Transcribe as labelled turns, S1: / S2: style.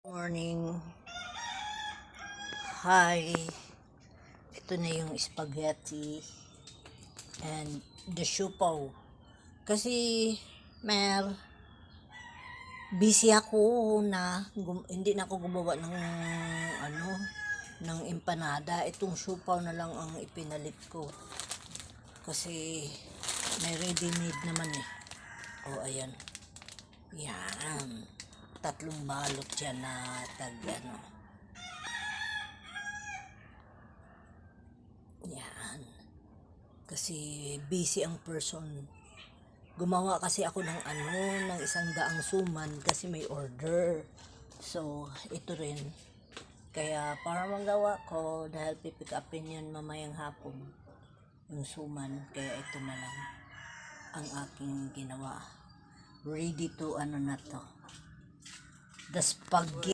S1: Morning. Hi. Ito na yung spaghetti and the siupaw. Kasi busy ako na hindi na ako gumawa ng ng empanada. Itong siupaw na lang ang ipinalit ko. Kasi may ready made naman eh. Oh, ayan. Yan. 3 balot yan na Yan. Kasi busy ang person. Gumawa kasi ako ng ng 100 suman kasi may order. So, ito rin. Kaya para magawa ko, dahil pipick upin yan mamayang hapon, yung suman. Kaya ito na lang ang aking ginawa. Ready to na to. The spaghetti.